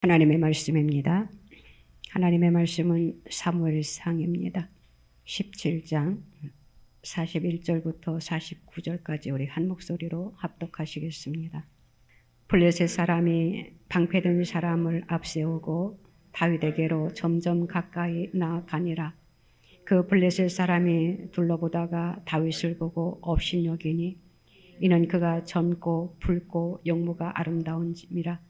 하나님의 말씀입니다. 하나님의 말씀은 사무엘상입니다. 17장 41절부터 49절까지 우리 한 목소리로 합독하시겠습니다. 블레셋 사람이 방패든 사람을 앞세우고 다윗에게로 점점 가까이 나아가니라. 그 블레셋 사람이 둘러보다가 다윗을 보고 업신여기니 이는 그가 젊고 붉고 용모가 아름다운지미라.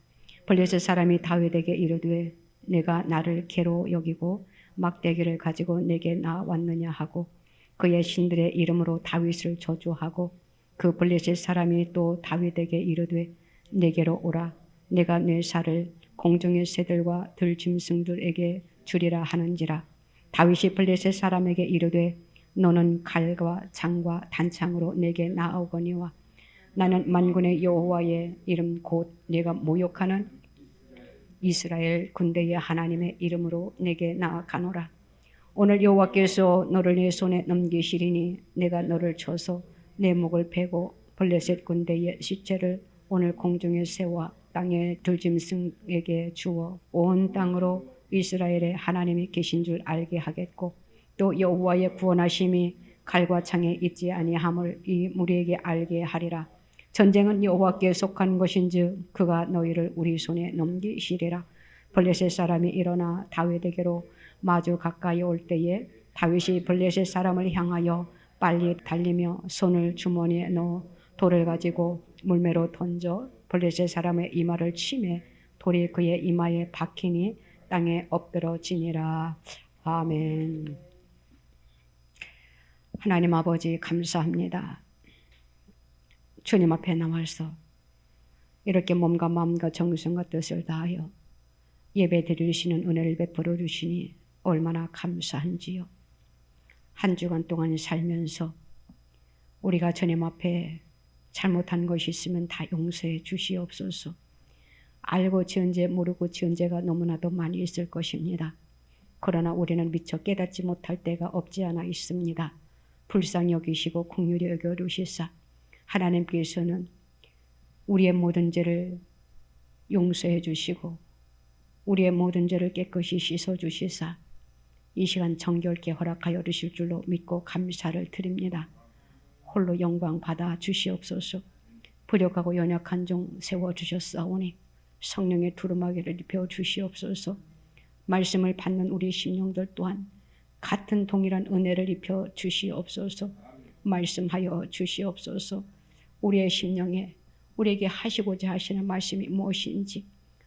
블레셋 사람이 다윗에게 이르되 내가 나를 개로 여기고 막대기를 가지고 내게 나왔느냐 하고 그의 신들의 이름으로 다윗을 저주하고 그 블레셋 사람이 또 다윗에게 이르되 내게로 오라. 내가 내 살을 공중의 새들과 들짐승들에게 주리라 하는지라. 다윗이 블레셋 사람에게 이르되 너는 칼과 창과 단창으로 내게 나아오거니와 나는 만군의 여호와의 이름 곧 내가 모욕하는 이스라엘 군대의 하나님의 이름으로 내게 나아가노라. 오늘 여호와께서 너를 내 손에 넘기시리니 내가 너를 쳐서 내 목을 베고 블레셋 군대의 시체를 오늘 공중의 새와 땅의 들짐승에게 주어 온 땅으로 이스라엘의 하나님이 계신 줄 알게 하겠고 또 여호와의 구원하심이 칼과 창에 있지 아니함을 이 무리에게 알게 하리라. 전쟁은 여호와께 속한 것인즉 그가 너희를 우리 손에 넘기시리라. 블레셋 사람이 일어나 다윗에게로 마주 가까이 올 때에 다윗이 블레셋 사람을 향하여 빨리 달리며 손을 주머니에 넣어 돌을 가지고 물매로 던져 블레셋 사람의 이마를 치매 돌이 그의 이마에 박히니 땅에 엎드러지니라. 아멘. 하나님 아버지 감사합니다. 주님 앞에 나와서 이렇게 몸과 마음과 정성과 뜻을 다하여 예배 드리시는 은혜를 베풀어 주시니 얼마나 감사한지요. 한 주간 동안 살면서 우리가 주님 앞에 잘못한 것이 있으면 다 용서해 주시옵소서. 알고 지은 죄 모르고 지은 죄가 너무나도 많이 있을 것입니다. 그러나 우리는 미처 깨닫지 못할 때가 없지 않아 있습니다. 불쌍히 여기시고 긍휼히 여겨 주시사 하나님께서는 우리의 모든 죄를 용서해 주시고 우리의 모든 죄를 깨끗이 씻어 주시사 이 시간 정결케 허락하여 주실 줄로 믿고 감사를 드립니다. 홀로 영광 받아 주시옵소서. 부족하고 연약한 종 세워주셨사오니 성령의 두루마기를 입혀 주시옵소서. 말씀을 받는 우리 심령들 또한 같은 동일한 은혜를 입혀 주시옵소서. 말씀하여 주시옵소서. 우리의 심령에 우리에게 하시고자 하시는 말씀이 무엇인지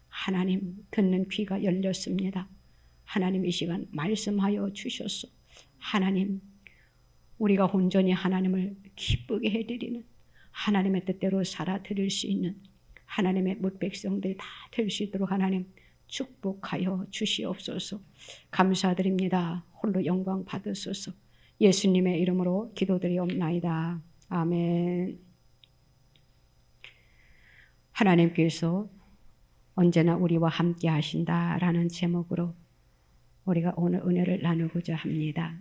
하나님 듣는 귀가 열렸습니다. 하나님 이 시간 말씀하여 주셨소. 하나님 우리가 온전히 하나님을 기쁘게 해드리는 하나님의 뜻대로 살아드릴 수 있는 하나님의 뭇백성들이 다 될 수 있도록 하나님 축복하여 주시옵소서. 감사드립니다. 홀로 영광 받으소서. 예수님의 이름으로 기도드리옵나이다. 아멘. 하나님께서 언제나 우리와 함께 하신다라는 제목으로 우리가 오늘 은혜를 나누고자 합니다.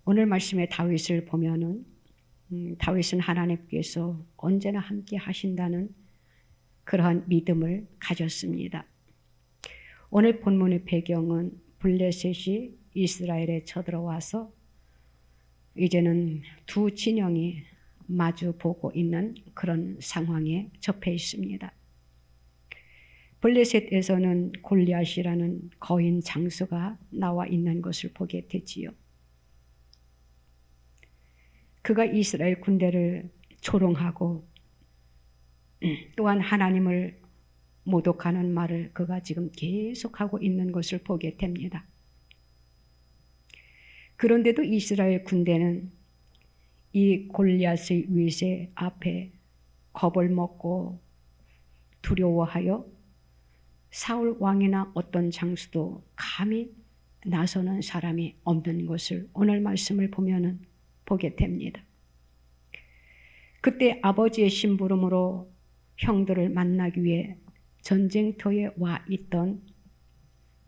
오늘 말씀의 다윗을 보면은 다윗은 하나님께서 언제나 함께 하신다는 그러한 믿음을 가졌습니다. 오늘 본문의 배경은 블레셋이 이스라엘에 쳐들어와서 이제는 두 진영이 마주 보고 있는 그런 상황에 접해 있습니다. 블레셋에서는 골리앗이라는 거인 장수가 나와 있는 것을 보게 되지요. 그가 이스라엘 군대를 조롱하고 또한 하나님을 모독하는 말을 그가 지금 계속하고 있는 것을 보게 됩니다. 그런데도 이스라엘 군대는 이 골리앗의 위세 앞에 겁을 먹고 두려워하여 사울 왕이나 어떤 장수도 감히 나서는 사람이 없는 것을 오늘 말씀을 보면은 보게 됩니다. 그때 아버지의 심부름으로 형들을 만나기 위해 전쟁터에 와 있던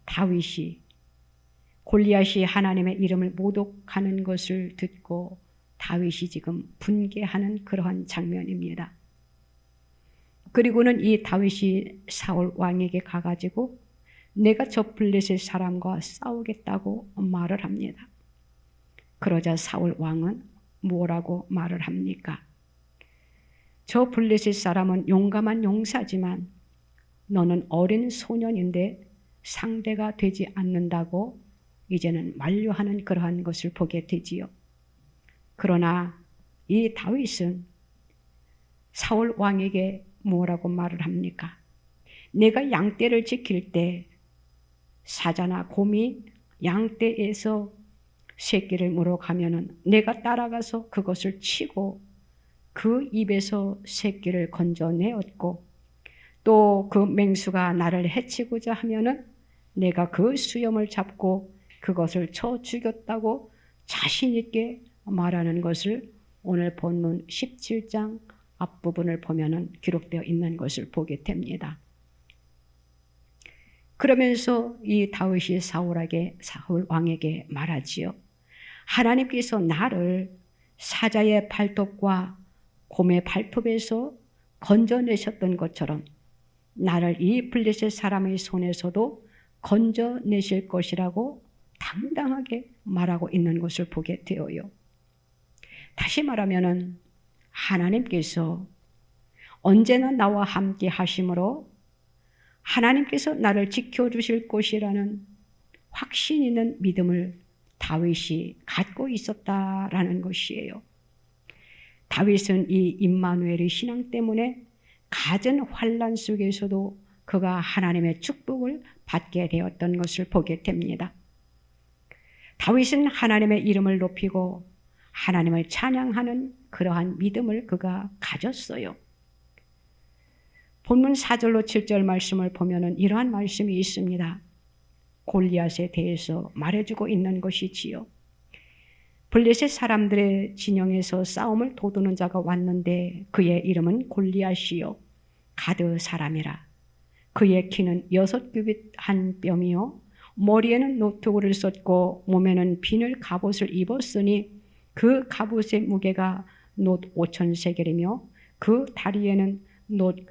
다윗이 골리앗이 하나님의 이름을 모독하는 것을 듣고 다윗이 지금 분개하는 그러한 장면입니다. 그리고는 이 다윗이 사울 왕에게 가가지고 내가 저 블레셋 사람과 싸우겠다고 말을 합니다. 그러자 사울 왕은 뭐라고 말을 합니까? 저 블레셋 사람은 용감한 용사지만 너는 어린 소년인데 상대가 되지 않는다고 이제는 만류하는 그러한 것을 보게 되지요. 그러나 이 다윗은 사울 왕에게 뭐라고 말을 합니까? 내가 양떼를 지킬 때 사자나 곰이 양떼에서 새끼를 물어가면은 내가 따라가서 그것을 치고 그 입에서 새끼를 건져내었고 또 그 맹수가 나를 해치고자 하면은 내가 그 수염을 잡고 그것을 쳐 죽였다고 자신 있게 말하는 것을 오늘 본문 17장 앞부분을 보면은 기록되어 있는 것을 보게 됩니다. 그러면서 이 다윗이 사울 왕에게 말하지요. 하나님께서 나를 사자의 발톱과 곰의 발톱에서 건져내셨던 것처럼 나를 이 블레셋 사람의 손에서도 건져내실 것이라고 당당하게 말하고 있는 것을 보게 되어요. 다시 말하면은 하나님께서 언제나 나와 함께 하심으로 하나님께서 나를 지켜주실 것이라는 확신 있는 믿음을 다윗이 갖고 있었다라는 것이에요. 다윗은 이 임마누엘의 신앙 때문에 갖은 환난 속에서도 그가 하나님의 축복을 받게 되었던 것을 보게 됩니다. 다윗은 하나님의 이름을 높이고 하나님을 찬양하는 그러한 믿음을 그가 가졌어요. 본문 4절로 7절 말씀을 보면은 이러한 말씀이 있습니다. 골리앗에 대해서 말해주고 있는 것이지요. 블레셋 사람들의 진영에서 싸움을 도두는 자가 왔는데 그의 이름은 골리앗이요 가드 사람이라. 그의 키는 6규빗 한 뼘이요 머리에는 노트구를 썼고 몸에는 비늘 갑옷을 입었으니 그 갑옷의 무게가 놋 5,000세겔이며 그 다리에는 놋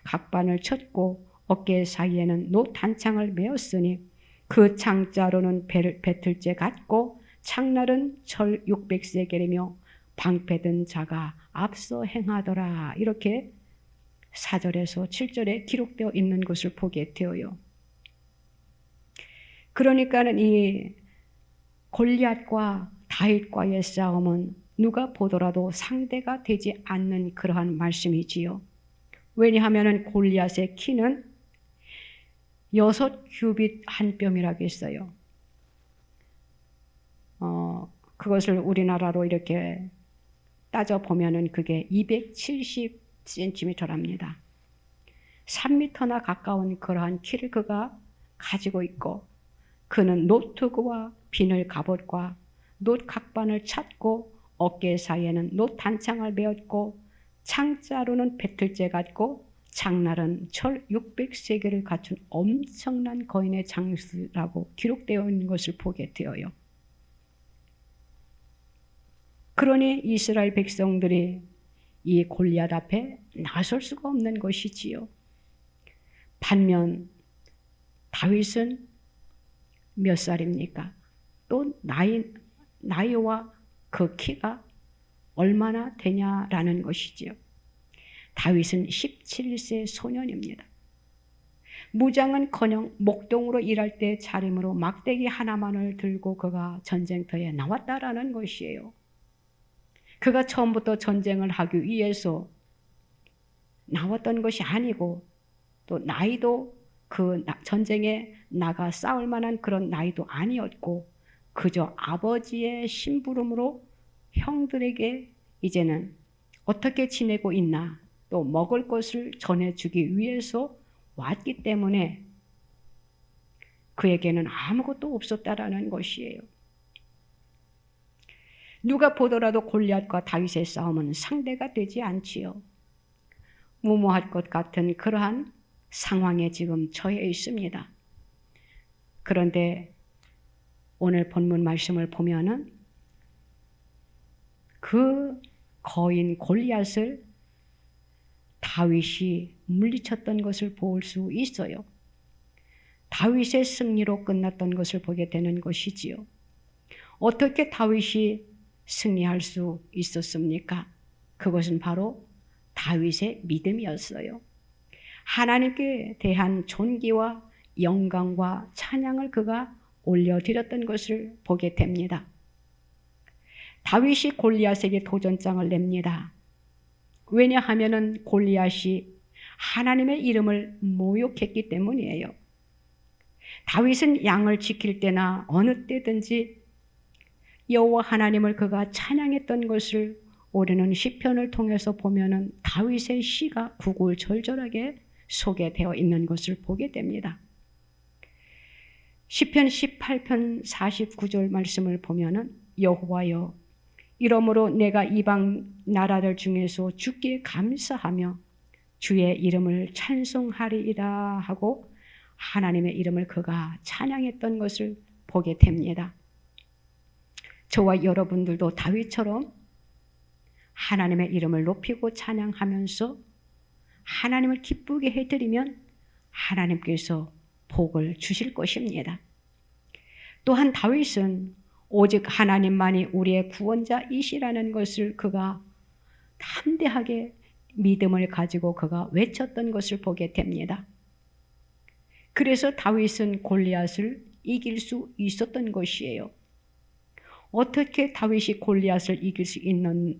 각반을 쳤고 어깨 사이에는 놋 단창을 메었으니 그 창자로는 배틀째 같고 창날은 철 600세겔이며 방패든 자가 앞서 행하더라. 이렇게 4절에서 7절에 기록되어 있는 것을 보게 되어요. 그러니까는 이 골리앗과 다윗과의 싸움은 누가 보더라도 상대가 되지 않는 그러한 말씀이지요. 왜냐하면 골리앗의 키는 6규빗 한 뼘이라고 했어요. 그것을 우리나라로 이렇게 따져보면은 그게 270cm랍니다. 3m나 가까운 그러한 키를 그가 가지고 있고 그는 노트구와 비늘 갑옷과 놋 각반을 찼고 어깨 사이에는 놋 단창을 메었고 창자로는 배틀째 같고 장날은 철 600세겔을 갖춘 엄청난 거인의 장수라고 기록되어 있는 것을 보게 되어요. 그러니 이스라엘 백성들이 이 골리앗 앞에 나설 수가 없는 것이지요. 반면 다윗은 몇 살입니까? 또 나이와 그 키가 얼마나 되냐라는 것이지요. 다윗은 17세 소년입니다. 무장은커녕 목동으로 일할 때 차림으로 막대기 하나만을 들고 그가 전쟁터에 나왔다라는 것이에요. 그가 처음부터 전쟁을 하기 위해서 나왔던 것이 아니고 또 나이도 그 전쟁에 나가 싸울 만한 그런 나이도 아니었고 그저 아버지의 심부름으로 형들에게 이제는 어떻게 지내고 있나 또 먹을 것을 전해주기 위해서 왔기 때문에 그에게는 아무것도 없었다라는 것이에요. 누가 보더라도 골리앗과 다윗의 싸움은 상대가 되지 않지요. 무모할 것 같은 그러한 상황에 지금 처해 있습니다. 그런데 오늘 본문 말씀을 보면은 그 거인 골리앗을 다윗이 물리쳤던 것을 볼 수 있어요. 다윗의 승리로 끝났던 것을 보게 되는 것이지요. 어떻게 다윗이 승리할 수 있었습니까? 그것은 바로 다윗의 믿음이었어요. 하나님께 대한 존귀와 영광과 찬양을 그가 올려드렸던 것을 보게 됩니다. 다윗이 골리앗에게 도전장을 냅니다. 왜냐하면 골리앗이 하나님의 이름을 모욕했기 때문이에요. 다윗은 양을 지킬 때나 어느 때든지 여호와 하나님을 그가 찬양했던 것을 우리는 시편을 통해서 보면은 다윗의 시가 구구절절하게 소개되어 있는 것을 보게 됩니다. 시편 18편 49절 말씀을 보면은 여호와여 이러므로 내가 이방 나라들 중에서 주께 감사하며 주의 이름을 찬송하리이다 하고 하나님의 이름을 그가 찬양했던 것을 보게 됩니다. 저와 여러분들도 다윗처럼 하나님의 이름을 높이고 찬양하면서 하나님을 기쁘게 해드리면 하나님께서 복을 주실 것입니다. 또한 다윗은 오직 하나님만이 우리의 구원자이시라는 것을 그가 담대하게 믿음을 가지고 그가 외쳤던 것을 보게 됩니다. 그래서 다윗은 골리앗을 이길 수 있었던 것이에요. 어떻게 다윗이 골리앗을 이길 수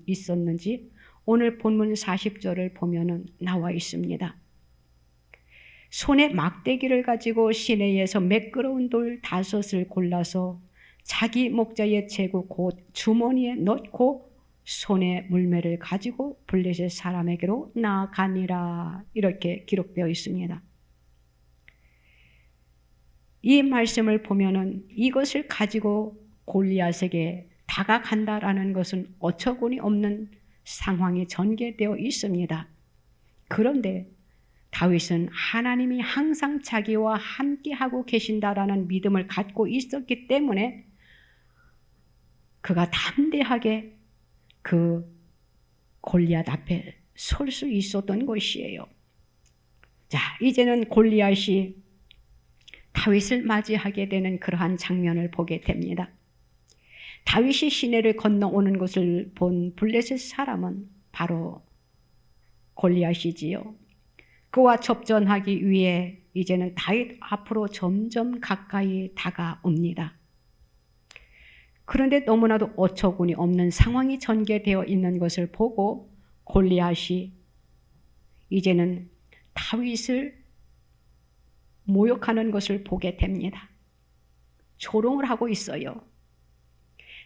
있었는지 오늘 본문 40절을 보면은 나와 있습니다. 손에 막대기를 가지고 시내에서 매끄러운 돌 5을 골라서 자기 목자의 제구 곧 주머니에 넣고 손에 물매를 가지고 블레셋 사람에게로 나아가니라 이렇게 기록되어 있습니다. 이 말씀을 보면은 이것을 가지고 골리앗에게 다가간다라는 것은 어처구니 없는 상황이 전개되어 있습니다. 그런데 다윗은 하나님이 항상 자기와 함께하고 계신다라는 믿음을 갖고 있었기 때문에 그가 담대하게 그 골리앗 앞에 설 수 있었던 것이에요. 자, 이제는 골리앗이 다윗을 맞이하게 되는 그러한 장면을 보게 됩니다. 다윗이 시내를 건너오는 것을 본 블레셋 사람은 바로 골리앗이지요. 그와 접전하기 위해 이제는 다윗 앞으로 점점 가까이 다가옵니다. 그런데 너무나도 어처구니 없는 상황이 전개되어 있는 것을 보고 골리앗이 이제는 다윗을 모욕하는 것을 보게 됩니다. 조롱을 하고 있어요.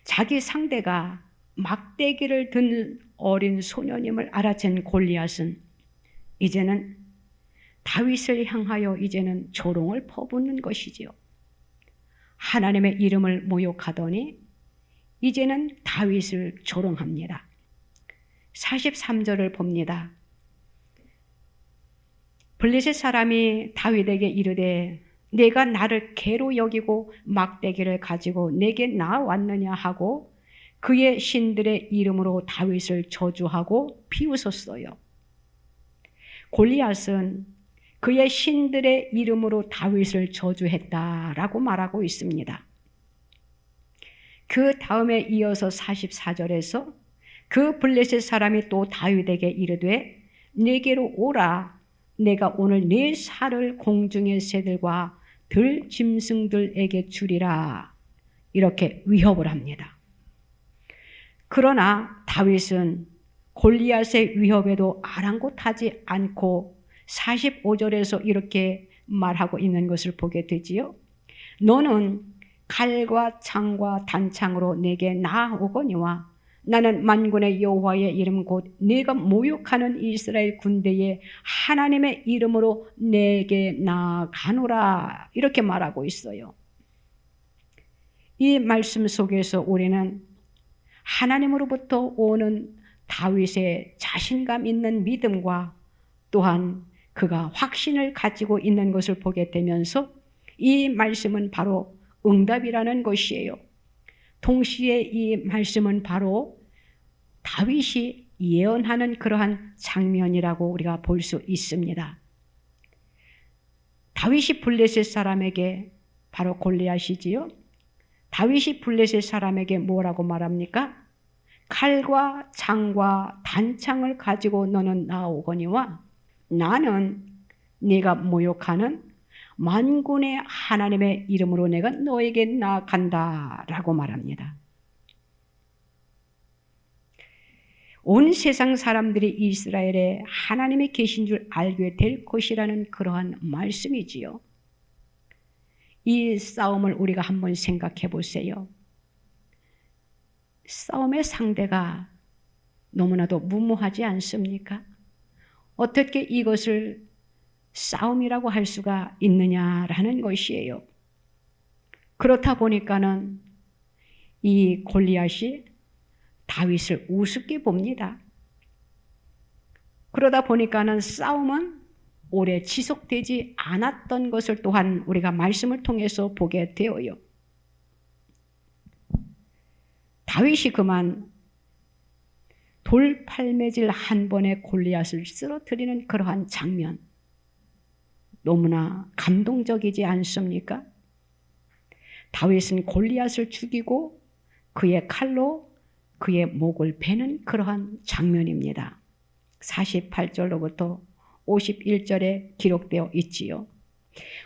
자기 상대가 막대기를 든 어린 소년임을 알아챈 골리앗은 이제는 다윗을 향하여 이제는 조롱을 퍼붓는 것이지요. 하나님의 이름을 모욕하더니 이제는 다윗을 조롱합니다. 43절을 봅니다. 블레셋 사람이 다윗에게 이르되 내가 나를 개로 여기고 막대기를 가지고 내게 나왔느냐 하고 그의 신들의 이름으로 다윗을 저주하고 비웃었어요. 골리앗은 그의 신들의 이름으로 다윗을 저주했다라고 말하고 있습니다. 그 다음에 이어서 44절에서 그 블레셋 사람이 또 다윗에게 이르되 내게로 오라 내가 오늘 네 살을 공중의 새들과 들 짐승들에게 주리라 이렇게 위협을 합니다. 그러나 다윗은 골리앗의 위협에도 아랑곳하지 않고 45절에서 이렇게 말하고 있는 것을 보게 되지요. 너는 칼과 창과 단창으로 내게 나아오거니와 나는 만군의 여호와의 이름 곧 네가 모욕하는 이스라엘 군대의 하나님의 이름으로 내게 나아가노라 이렇게 말하고 있어요. 이 말씀 속에서 우리는 하나님으로부터 오는 다윗의 자신감 있는 믿음과 또한 그가 확신을 가지고 있는 것을 보게 되면서 이 말씀은 바로 응답이라는 것이에요. 동시에 이 말씀은 바로 다윗이 예언하는 그러한 장면이라고 우리가 볼 수 있습니다. 다윗이 블레셋 사람에게, 바로 골리앗이지요, 다윗이 블레셋 사람에게 뭐라고 말합니까? 칼과 창과 단창을 가지고 너는 나오거니와 나는 네가 모욕하는 만군의 하나님의 이름으로 내가 너에게 나아간다 라고 말합니다. 온 세상 사람들이 이스라엘에 하나님이 계신 줄 알게 될 것이라는 그러한 말씀이지요. 이 싸움을 우리가 한번 생각해 보세요. 싸움의 상대가 너무나도 무모하지 않습니까? 어떻게 이것을 싸움이라고 할 수가 있느냐라는 것이에요. 그렇다 보니까는 이 골리앗이 다윗을 우습게 봅니다. 그러다 보니까는 싸움은 오래 지속되지 않았던 것을 또한 우리가 말씀을 통해서 보게 되어요. 다윗이 그만 돌팔매질 한 번에 골리앗을 쓰러뜨리는 그러한 장면, 너무나 감동적이지 않습니까? 다윗은 골리앗을 죽이고 그의 칼로 그의 목을 베는 그러한 장면입니다. 48절로부터 51절에 기록되어 있지요.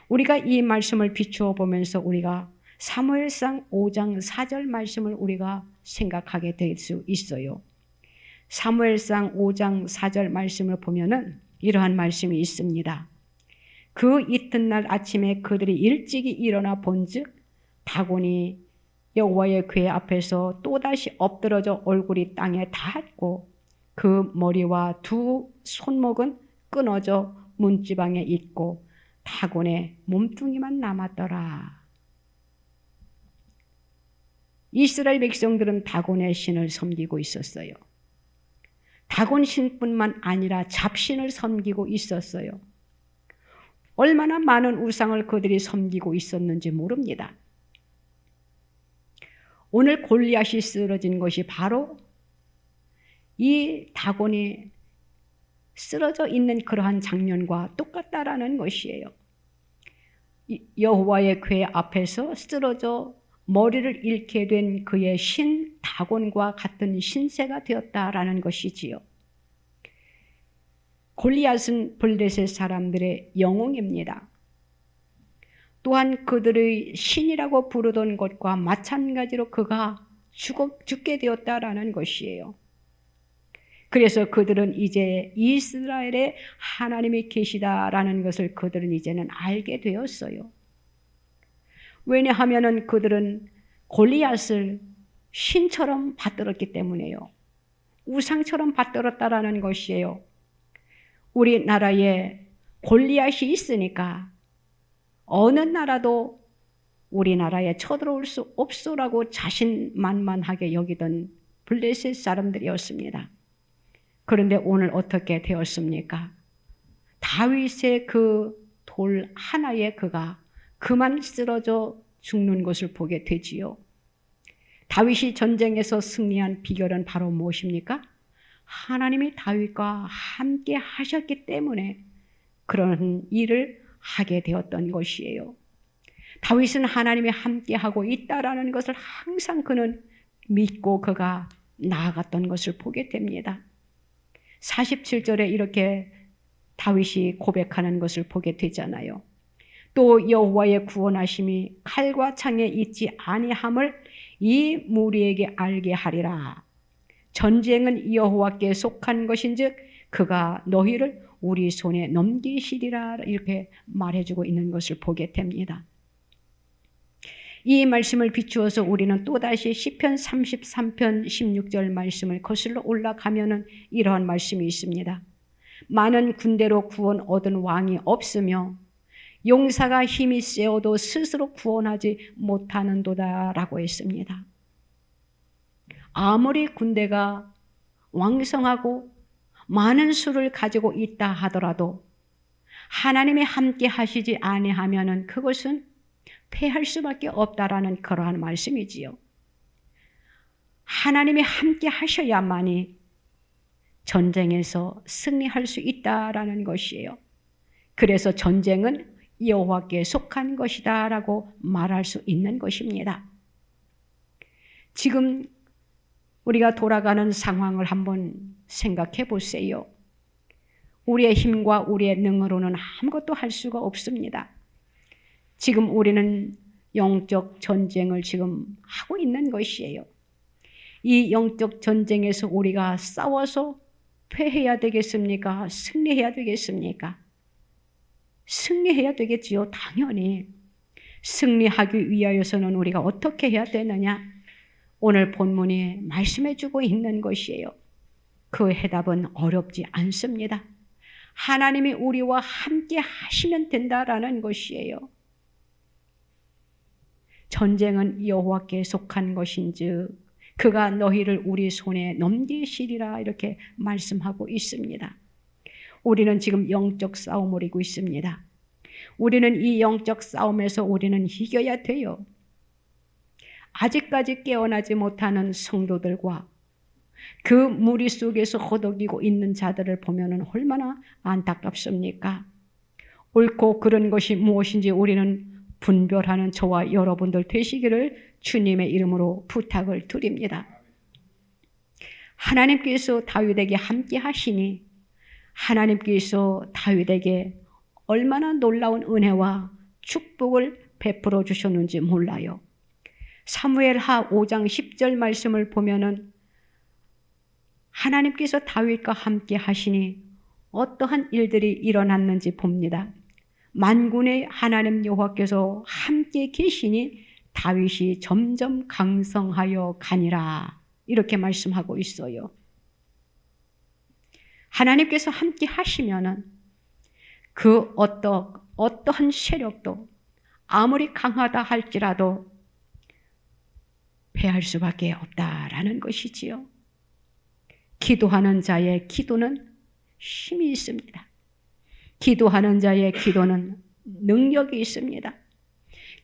우리가 이 말씀을 비추어 보면서 우리가 사무엘상 5장 4절 말씀을 우리가 생각하게 될 수 있어요. 사무엘상 5장 4절 말씀을 보면은 이러한 말씀이 있습니다. 그 이튿날 아침에 그들이 일찍이 일어나 본즉 다곤이 여호와의 궤 앞에서 또다시 엎드러져 얼굴이 땅에 닿았고 그 머리와 두 손목은 끊어져 문지방에 있고 다곤의 몸뚱이만 남았더라. 이스라엘 백성들은 다곤의 신을 섬기고 있었어요. 다곤 신뿐만 아니라 잡신을 섬기고 있었어요. 얼마나 많은 우상을 그들이 섬기고 있었는지 모릅니다. 오늘 골리앗이 쓰러진 것이 바로 이 다곤이 쓰러져 있는 그러한 장면과 똑같다라는 것이에요. 여호와의 궤 앞에서 쓰러져 머리를 잃게 된 그의 신 다곤과 같은 신세가 되었다라는 것이지요. 골리앗은 블레셋 사람들의 영웅입니다. 또한 그들의 신이라고 부르던 것과 마찬가지로 그가 죽게 되었다라는 것이에요. 그래서 그들은 이제 이스라엘에 하나님이 계시다라는 것을 그들은 이제는 알게 되었어요. 왜냐하면 그들은 골리앗을 신처럼 받들었기 때문에요. 우상처럼 받들었다라는 것이에요. 우리나라에 골리앗이 있으니까 어느 나라도 우리나라에 쳐들어올 수 없소라고 자신만만하게 여기던 블레셋 사람들이었습니다. 그런데 오늘 어떻게 되었습니까? 다윗의 그 돌 하나에 그가 그만 쓰러져 죽는 것을 보게 되지요. 다윗이 전쟁에서 승리한 비결은 바로 무엇입니까? 하나님이 다윗과 함께 하셨기 때문에 그런 일을 하게 되었던 것이에요. 다윗은 하나님이 함께 하고 있다라는 것을 항상 그는 믿고 그가 나아갔던 것을 보게 됩니다. 47절에 이렇게 다윗이 고백하는 것을 보게 되잖아요. 또 여호와의 구원하심이 칼과 창에 있지 아니함을 이 무리에게 알게 하리라. 전쟁은 여호와께 속한 것인즉 그가 너희를 우리 손에 넘기시리라. 이렇게 말해주고 있는 것을 보게 됩니다. 이 말씀을 비추어서 우리는 또다시 시편 33편 16절 말씀을 거슬러 올라가면은 이러한 말씀이 있습니다. 많은 군대로 구원 얻은 왕이 없으며 용사가 힘이 세어도 스스로 구원하지 못하는도다 라고 했습니다. 아무리 군대가 왕성하고 많은 수를 가지고 있다 하더라도 하나님이 함께 하시지 아니하면은 그것은 패할 수밖에 없다라는 그러한 말씀이지요. 하나님이 함께 하셔야만이 전쟁에서 승리할 수 있다라는 것이에요. 그래서 전쟁은 여호와께 속한 것이다라고 말할 수 있는 것입니다. 지금 우리가 돌아가는 상황을 한번 생각해 보세요. 우리의 힘과 우리의 능으로는 아무것도 할 수가 없습니다. 지금 우리는 영적 전쟁을 지금 하고 있는 것이에요. 이 영적 전쟁에서 우리가 싸워서 패해야 되겠습니까? 승리해야 되겠습니까? 승리해야 되겠지요. 당연히. 승리하기 위하여서는 우리가 어떻게 해야 되느냐? 오늘 본문이 말씀해 주고 있는 것이에요. 그 해답은 어렵지 않습니다. 하나님이 우리와 함께 하시면 된다라는 것이에요. 전쟁은 여호와께 속한 것인즉 그가 너희를 우리 손에 넘기시리라 이렇게 말씀하고 있습니다. 우리는 지금 영적 싸움을 이고 있습니다. 우리는 이 영적 싸움에서 우리는 이겨야 돼요. 아직까지 깨어나지 못하는 성도들과 그 무리 속에서 허덕이고 있는 자들을 보면 얼마나 안타깝습니까? 옳고 그른 것이 무엇인지 우리는 분별하는 저와 여러분들 되시기를 주님의 이름으로 부탁을 드립니다. 하나님께서 다윗에게 함께 하시니 하나님께서 다윗에게 얼마나 놀라운 은혜와 축복을 베풀어 주셨는지 몰라요. 사무엘하 5장 10절 말씀을 보면은 하나님께서 다윗과 함께 하시니 어떠한 일들이 일어났는지 봅니다. 만군의 하나님 여호와께서 함께 계시니 다윗이 점점 강성하여 가니라 이렇게 말씀하고 있어요. 하나님께서 함께 하시면은 그 어떠한 세력도 아무리 강하다 할지라도 패할 수밖에 없다라는 것이지요. 기도하는 자의 기도는 힘이 있습니다. 기도하는 자의 기도는 능력이 있습니다.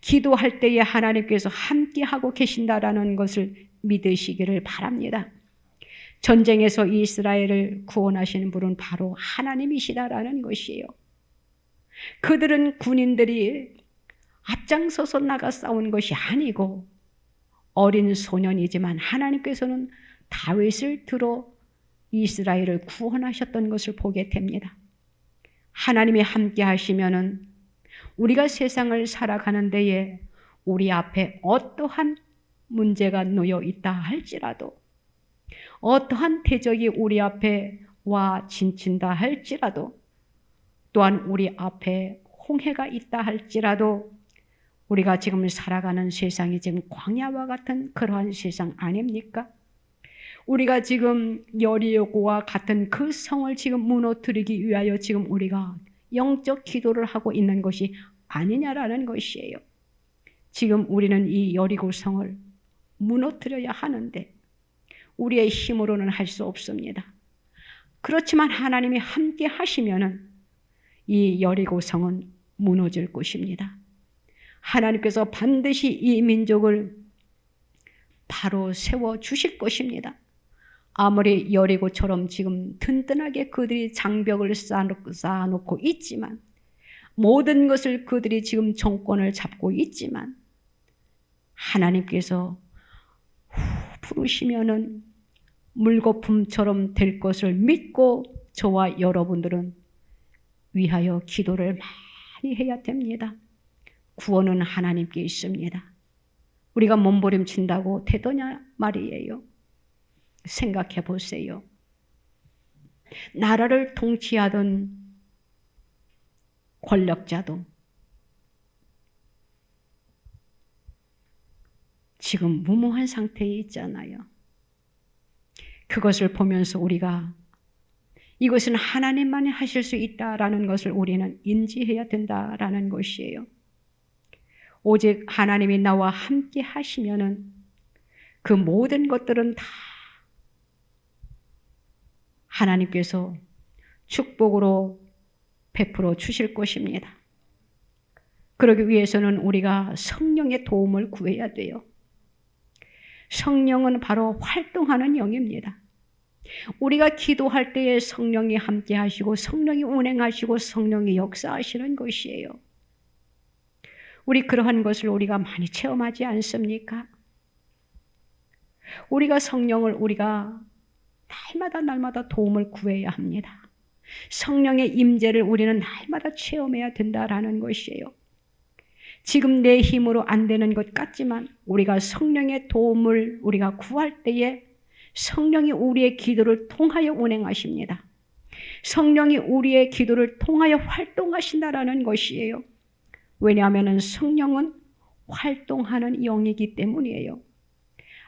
기도할 때에 하나님께서 함께하고 계신다라는 것을 믿으시기를 바랍니다. 전쟁에서 이스라엘을 구원하시는 분은 바로 하나님이시다라는 것이에요. 그들은 군인들이 앞장서서 나가 싸운 것이 아니고 어린 소년이지만 하나님께서는 다윗을 들어 이스라엘을 구원하셨던 것을 보게 됩니다. 하나님이 함께 하시면은 우리가 세상을 살아가는 데에 우리 앞에 어떠한 문제가 놓여 있다 할지라도 어떠한 대적이 우리 앞에 와 진친다 할지라도 또한 우리 앞에 홍해가 있다 할지라도 우리가 지금 살아가는 세상이 지금 광야와 같은 그러한 세상 아닙니까? 우리가 지금 여리고와 같은 그 성을 지금 무너뜨리기 위하여 지금 우리가 영적 기도를 하고 있는 것이 아니냐라는 것이에요. 지금 우리는 이 여리고 성을 무너뜨려야 하는데 우리의 힘으로는 할 수 없습니다. 그렇지만 하나님이 함께 하시면은 이 여리고 성은 무너질 것입니다. 하나님께서 반드시 이 민족을 바로 세워 주실 것입니다. 아무리 여리고처럼 지금 든든하게 그들이 장벽을 쌓아놓고 있지만 모든 것을 그들이 지금 정권을 잡고 있지만 하나님께서 부르시면은 물거품처럼 될 것을 믿고 저와 여러분들은 위하여 기도를 많이 해야 됩니다. 구원은 하나님께 있습니다. 우리가 몸부림친다고 되더냐 말이에요. 생각해 보세요. 나라를 통치하던 권력자도 지금 무모한 상태에 있잖아요. 그것을 보면서 우리가 이것은 하나님만이 하실 수 있다라는 것을 우리는 인지해야 된다라는 것이에요. 오직 하나님이 나와 함께 하시면은 그 모든 것들은 다 하나님께서 축복으로 베풀어 주실 것입니다. 그러기 위해서는 우리가 성령의 도움을 구해야 돼요. 성령은 바로 활동하는 영입니다. 우리가 기도할 때에 성령이 함께 하시고 성령이 운행하시고 성령이 역사하시는 것이에요. 우리 그러한 것을 우리가 많이 체험하지 않습니까? 우리가 성령을 우리가 날마다 도움을 구해야 합니다. 성령의 임재를 우리는 날마다 체험해야 된다라는 것이에요. 지금 내 힘으로 안 되는 것 같지만 우리가 성령의 도움을 우리가 구할 때에 성령이 우리의 기도를 통하여 운행하십니다. 성령이 우리의 기도를 통하여 활동하신다라는 것이에요. 왜냐하면 성령은 활동하는 영이기 때문이에요.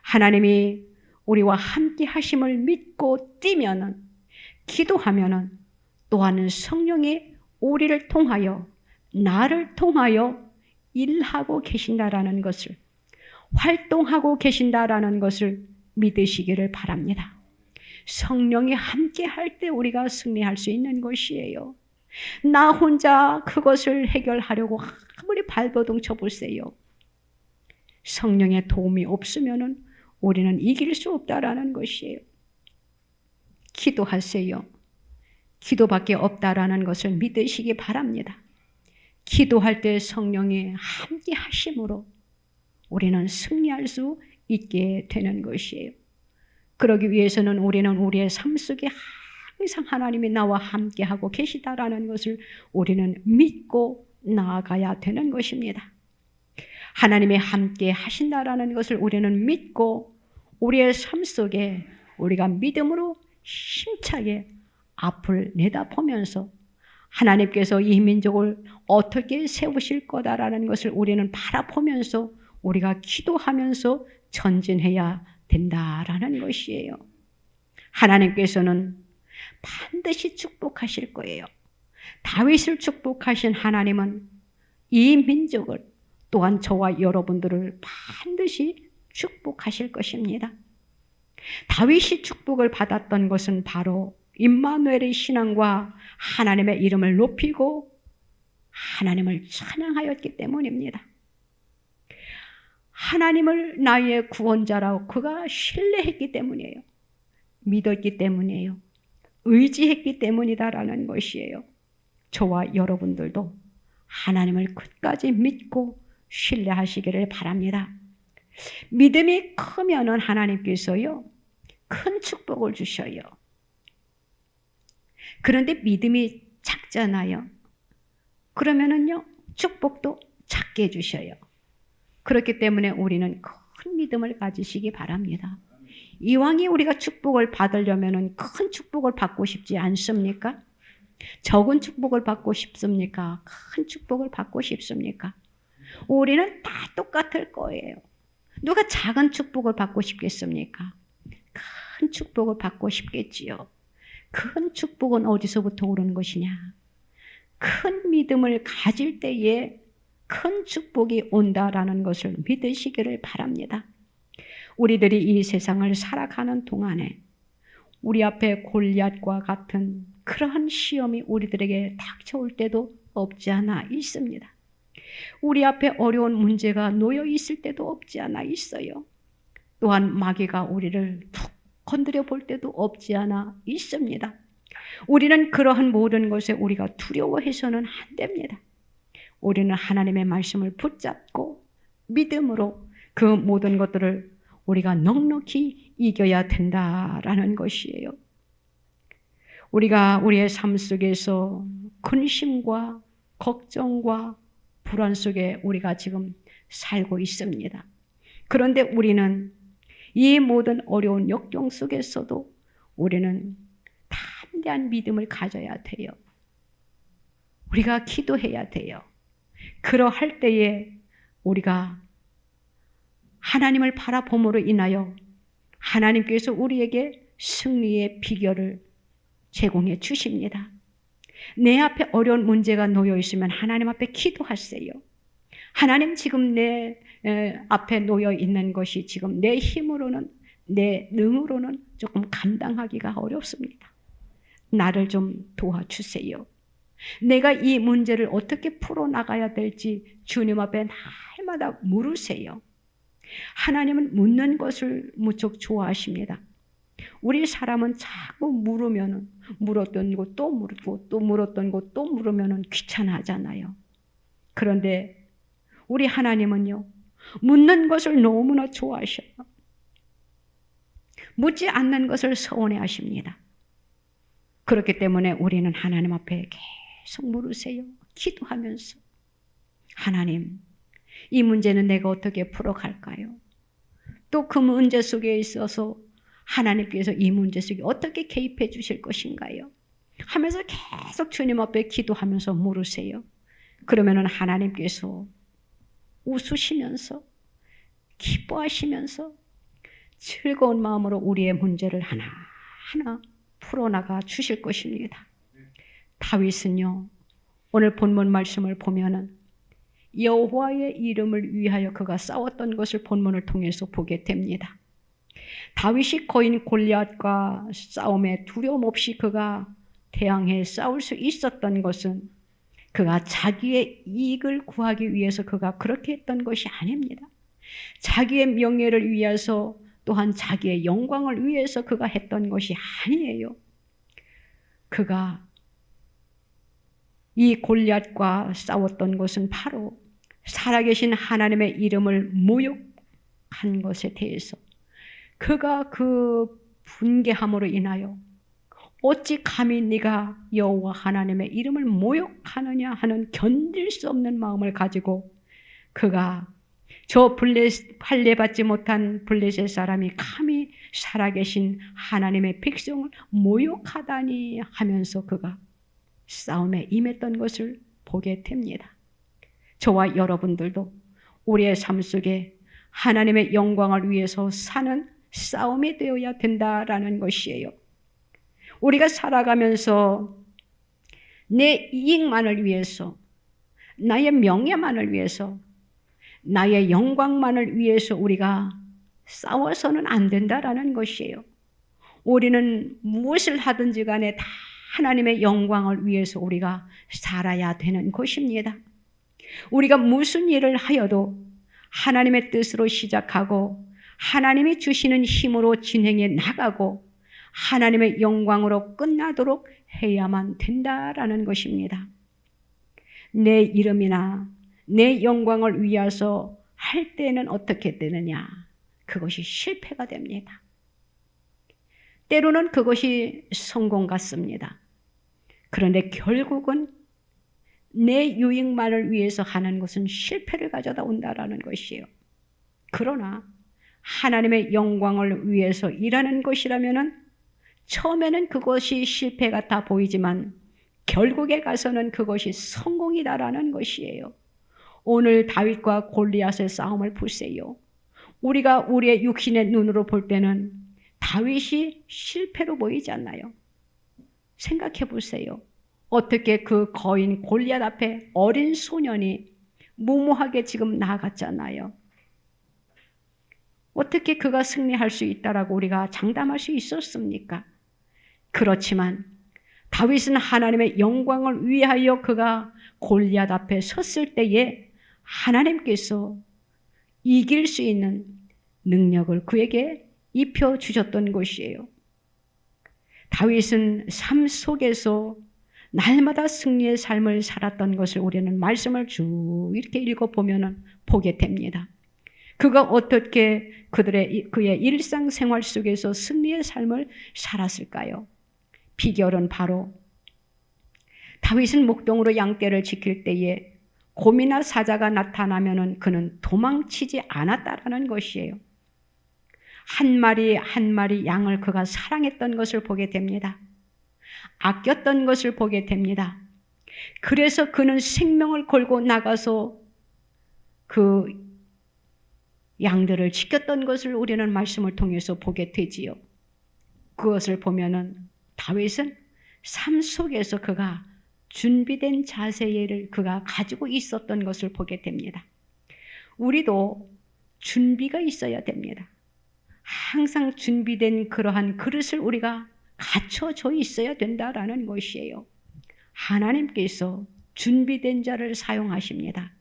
하나님이 우리와 함께 하심을 믿고 뛰면은, 기도하면은 또한 성령이 우리를 통하여, 나를 통하여 일하고 계신다라는 것을, 활동하고 계신다라는 것을 믿으시기를 바랍니다. 성령이 함께 할 때 우리가 승리할 수 있는 것이에요. 나 혼자 그것을 해결하려고 아무리 발버둥 쳐보세요. 성령의 도움이 없으면 우리는 이길 수 없다라는 것이에요. 기도하세요. 기도밖에 없다라는 것을 믿으시기 바랍니다. 기도할 때 성령이 함께 하심으로 우리는 승리할 수 있게 되는 것이에요. 그러기 위해서는 우리는 우리의 삶 속에 항상 하나님이 나와 함께하고 계시다라는 것을 우리는 믿고 나아가야 되는 것입니다. 하나님이 함께 하신다라는 것을 우리는 믿고 우리의 삶 속에 우리가 믿음으로 힘차게 앞을 내다보면서 하나님께서 이 민족을 어떻게 세우실 거다라는 것을 우리는 바라보면서 우리가 기도하면서 전진해야 된다라는 것이에요. 하나님께서는 반드시 축복하실 거예요. 다윗을 축복하신 하나님은 이 민족을 또한 저와 여러분들을 반드시 축복하실 것입니다. 다윗이 축복을 받았던 것은 바로 임마누엘의 신앙과 하나님의 이름을 높이고 하나님을 찬양하였기 때문입니다. 하나님을 나의 구원자라고 그가 신뢰했기 때문이에요. 믿었기 때문이에요. 의지했기 때문이다라는 것이에요. 저와 여러분들도 하나님을 끝까지 믿고 신뢰하시기를 바랍니다. 믿음이 크면은 하나님께서요, 큰 축복을 주셔요. 그런데 믿음이 작잖아요. 그러면은요, 축복도 작게 해주셔요. 그렇기 때문에 우리는 큰 믿음을 가지시기 바랍니다. 이왕에 우리가 축복을 받으려면은 큰 축복을 받고 싶지 않습니까? 적은 축복을 받고 싶습니까? 큰 축복을 받고 싶습니까? 우리는 다 똑같을 거예요. 누가 작은 축복을 받고 싶겠습니까? 큰 축복을 받고 싶겠지요. 큰 축복은 어디서부터 오는 것이냐? 큰 믿음을 가질 때에 큰 축복이 온다라는 것을 믿으시기를 바랍니다. 우리들이 이 세상을 살아가는 동안에 우리 앞에 골리앗과 같은 그러한 시험이 우리들에게 닥쳐올 때도 없지 않아 있습니다. 우리 앞에 어려운 문제가 놓여 있을 때도 없지 않아 있어요. 또한 마귀가 우리를 툭 건드려 볼 때도 없지 않아 있습니다. 우리는 그러한 모든 것에 우리가 두려워해서는 안 됩니다. 우리는 하나님의 말씀을 붙잡고 믿음으로 그 모든 것들을 우리가 넉넉히 이겨야 된다라는 것이에요. 우리가 우리의 삶 속에서 근심과 걱정과 불안 속에 우리가 지금 살고 있습니다. 그런데 우리는 이 모든 어려운 역경 속에서도 우리는 담대한 믿음을 가져야 돼요. 우리가 기도해야 돼요. 그러할 때에 우리가 하나님을 바라봄으로 인하여 하나님께서 우리에게 승리의 비결을 제공해 주십니다. 내 앞에 어려운 문제가 놓여 있으면 하나님 앞에 기도하세요. 하나님, 지금 내 앞에 놓여 있는 것이 지금 내 힘으로는, 내 능으로는 조금 감당하기가 어렵습니다. 나를 좀 도와주세요. 내가 이 문제를 어떻게 풀어나가야 될지 주님 앞에 날마다 물으세요. 하나님은 묻는 것을 무척 좋아하십니다. 우리 사람은 자꾸 물었던 거 또 물고 또 물었던 거 또 물으면 귀찮아하잖아요. 그런데 우리 하나님은요, 묻는 것을 너무나 좋아하셔요. 묻지 않는 것을 서운해 하십니다. 그렇기 때문에 우리는 하나님 앞에 계속 물으세요. 기도하면서 하나님, 이 문제는 내가 어떻게 풀어갈까요? 또 그 문제 속에 있어서 하나님께서 이 문제 속에 어떻게 개입해 주실 것인가요? 하면서 계속 주님 앞에 기도하면서 물으세요. 그러면은 하나님께서 웃으시면서 기뻐하시면서 즐거운 마음으로 우리의 문제를 하나하나 풀어나가 주실 것입니다. 다윗은요, 오늘 본문 말씀을 보면은 여호와의 이름을 위하여 그가 싸웠던 것을 본문을 통해서 보게 됩니다. 다윗이 거인 골리앗과 싸움에 두려움 없이 그가 대항해 싸울 수 있었던 것은 그가 자기의 이익을 구하기 위해서 그가 그렇게 했던 것이 아닙니다. 자기의 명예를 위해서 또한 자기의 영광을 위해서 그가 했던 것이 아니에요. 그가 이 골리앗과 싸웠던 것은 바로 살아계신 하나님의 이름을 모욕한 것에 대해서 그가 그 분개함으로 인하여 어찌 감히 네가 여호와 하나님의 이름을 모욕하느냐 하는 견딜 수 없는 마음을 가지고 그가 저 할례받지 못한 블레셋 사람이 감히 살아계신 하나님의 백성을 모욕하다니 하면서 그가 싸움에 임했던 것을 보게 됩니다. 저와 여러분들도 우리의 삶 속에 하나님의 영광을 위해서 사는 싸움이 되어야 된다라는 것이에요. 우리가 살아가면서 내 이익만을 위해서, 나의 명예만을 위해서, 나의 영광만을 위해서 우리가 싸워서는 안 된다라는 것이에요. 우리는 무엇을 하든지 간에 다 하나님의 영광을 위해서 우리가 살아야 되는 것입니다. 우리가 무슨 일을 하여도 하나님의 뜻으로 시작하고 하나님이 주시는 힘으로 진행해 나가고 하나님의 영광으로 끝나도록 해야만 된다라는 것입니다. 내 이름이나 내 영광을 위해서 할 때는 어떻게 되느냐? 그것이 실패가 됩니다. 때로는 그것이 성공 같습니다. 그런데 결국은 내 유익만을 위해서 하는 것은 실패를 가져다 온다라는 것이에요. 그러나 하나님의 영광을 위해서 일하는 것이라면은 처음에는 그것이 실패 같아 보이지만 결국에 가서는 그것이 성공이다라는 것이에요. 오늘 다윗과 골리앗의 싸움을 보세요. 우리가 우리의 육신의 눈으로 볼 때는 다윗이 실패로 보이지 않나요? 생각해 보세요. 어떻게 그 거인 골리앗 앞에 어린 소년이 무모하게 지금 나아갔잖아요. 어떻게 그가 승리할 수 있다라고 우리가 장담할 수 있었습니까? 그렇지만 다윗은 하나님의 영광을 위하여 그가 골리앗 앞에 섰을 때에 하나님께서 이길 수 있는 능력을 그에게 입혀주셨던 것이에요. 다윗은 삶 속에서 날마다 승리의 삶을 살았던 것을 우리는 말씀을 쭉 이렇게 읽어보면 보게 됩니다. 그가 어떻게 그의 일상생활 속에서 승리의 삶을 살았을까요? 비결은 바로 다윗은 목동으로 양떼를 지킬 때에 곰이나 사자가 나타나면 그는 도망치지 않았다라는 것이에요. 한 마리 한 마리 양을 그가 사랑했던 것을 보게 됩니다. 아꼈던 것을 보게 됩니다. 그래서 그는 생명을 걸고 나가서 그 양들을 지켰던 것을 우리는 말씀을 통해서 보게 되지요. 그것을 보면은 다윗은 삶 속에서 그가 준비된 자세를 그가 가지고 있었던 것을 보게 됩니다. 우리도 준비가 있어야 됩니다. 항상 준비된 그러한 그릇을 우리가 갖춰져 있어야 된다라는 것이에요. 하나님께서 준비된 자를 사용하십니다.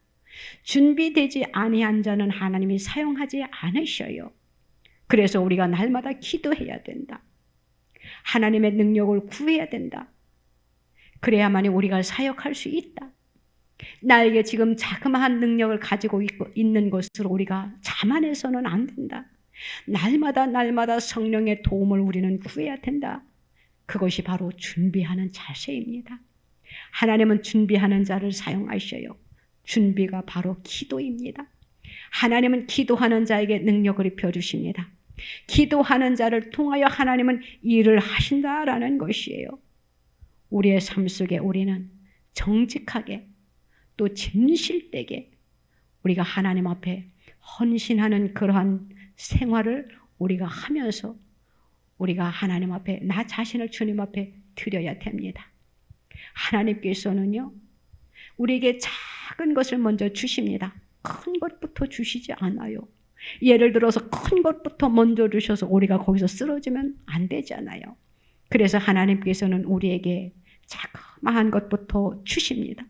준비되지 아니한 자는 하나님이 사용하지 않으셔요. 그래서 우리가 날마다 기도해야 된다. 하나님의 능력을 구해야 된다. 그래야만이 우리가 사역할 수 있다. 나에게 지금 자그마한 능력을 가지고 있는 것으로 우리가 자만해서는 안 된다. 날마다 성령의 도움을 우리는 구해야 된다. 그것이 바로 준비하는 자세입니다. 하나님은 준비하는 자를 사용하셔요. 준비가 바로 기도입니다. 하나님은 기도하는 자에게 능력을 입혀주십니다. 기도하는 자를 통하여 하나님은 일을 하신다라는 것이에요. 우리의 삶 속에 우리는 정직하게 또 진실되게 우리가 하나님 앞에 헌신하는 그러한 생활을 우리가 하면서 우리가 하나님 앞에 나 자신을 주님 앞에 드려야 됩니다. 하나님께서는요, 우리에게 작은 것을 먼저 주십니다. 큰 것부터 주시지 않아요. 예를 들어서 큰 것부터 먼저 주셔서 우리가 거기서 쓰러지면 안 되잖아요. 그래서 하나님께서는 우리에게 자그마한 것부터 주십니다.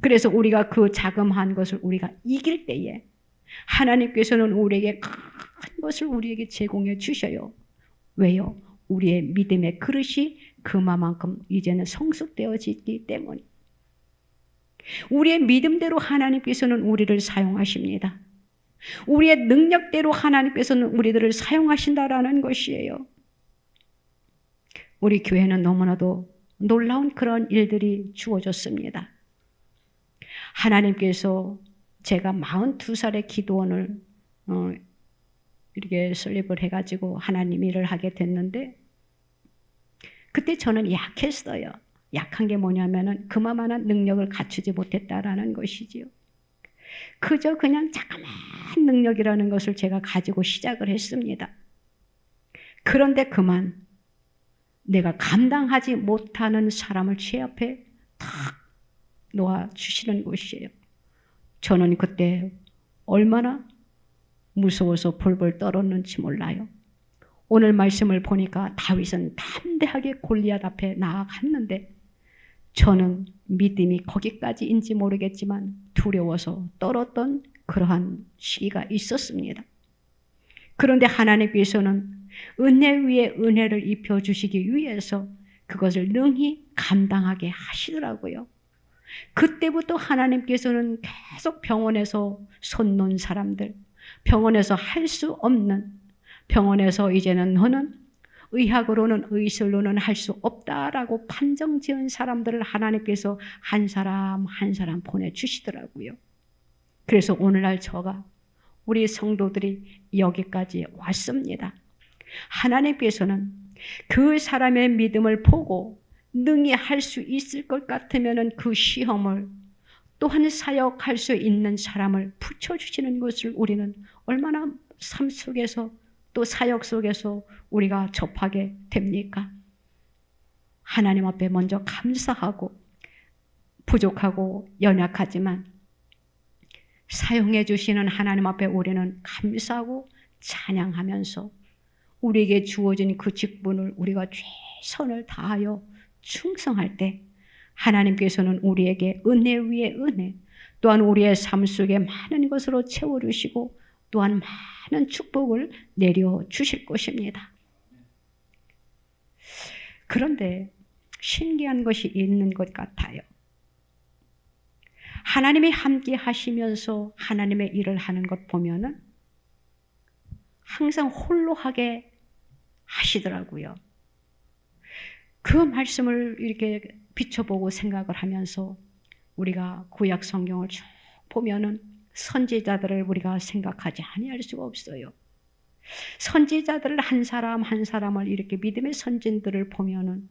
그래서 우리가 그 자그마한 것을 우리가 이길 때에 하나님께서는 우리에게 큰 것을 우리에게 제공해 주셔요. 왜요? 우리의 믿음의 그릇이 그만큼 이제는 성숙되어지기 때문에 우리의 믿음대로 하나님께서는 우리를 사용하십니다. 우리의 능력대로 하나님께서는 우리들을 사용하신다라는 것이에요. 우리 교회는 너무나도 놀라운 그런 일들이 주어졌습니다. 하나님께서 제가 42살의 기도원을 이렇게 설립을 해가지고 하나님 일을 하게 됐는데 그때 저는 약했어요. 약한 게 뭐냐면은 그만한 능력을 갖추지 못했다라는 것이지요. 그저 그냥 자그마한 능력이라는 것을 제가 가지고 시작을 했습니다. 그런데 그만 내가 감당하지 못하는 사람을 제 앞에 탁 놓아주시는 것이에요. 저는 그때 얼마나 무서워서 벌벌 떨었는지 몰라요. 오늘 말씀을 보니까 다윗은 담대하게 골리앗 앞에 나아갔는데 저는 믿음이 거기까지인지 모르겠지만 두려워서 떨었던 그러한 시기가 있었습니다. 그런데 하나님께서는 은혜 위에 은혜를 입혀주시기 위해서 그것을 능히 감당하게 하시더라고요. 그때부터 하나님께서는 계속 병원에서 손 놓은 사람들, 병원에서 할 수 없는, 병원에서 이제는 너는 의학으로는 의술로는 할 수 없다라고 판정 지은 사람들을 하나님께서 한 사람 한 사람 보내주시더라고요. 그래서 오늘날 저가 우리 성도들이 여기까지 왔습니다. 하나님께서는 그 사람의 믿음을 보고 능히 할 수 있을 것 같으면 그 시험을 또한 사역할 수 있는 사람을 붙여주시는 것을 우리는 얼마나 삶 속에서 또 사역 속에서 우리가 접하게 됩니까? 하나님 앞에 먼저 감사하고 부족하고 연약하지만 사용해 주시는 하나님 앞에 우리는 감사하고 찬양하면서 우리에게 주어진 그 직분을 우리가 최선을 다하여 충성할 때 하나님께서는 우리에게 은혜 위에 은혜, 또한 우리의 삶 속에 많은 것으로 채워주시고 또한 많은 축복을 내려주실 것입니다. 그런데 신기한 것이 있는 것 같아요. 하나님이 함께 하시면서 하나님의 일을 하는 것 보면은 항상 홀로 하게 하시더라고요. 그 말씀을 이렇게 비춰보고 생각을 하면서 우리가 구약 성경을 쭉 보면은 선지자들을 우리가 생각하지 아니할 수가 없어요. 선지자들을 한 사람 한 사람을 이렇게 믿음의 선진들을 보면은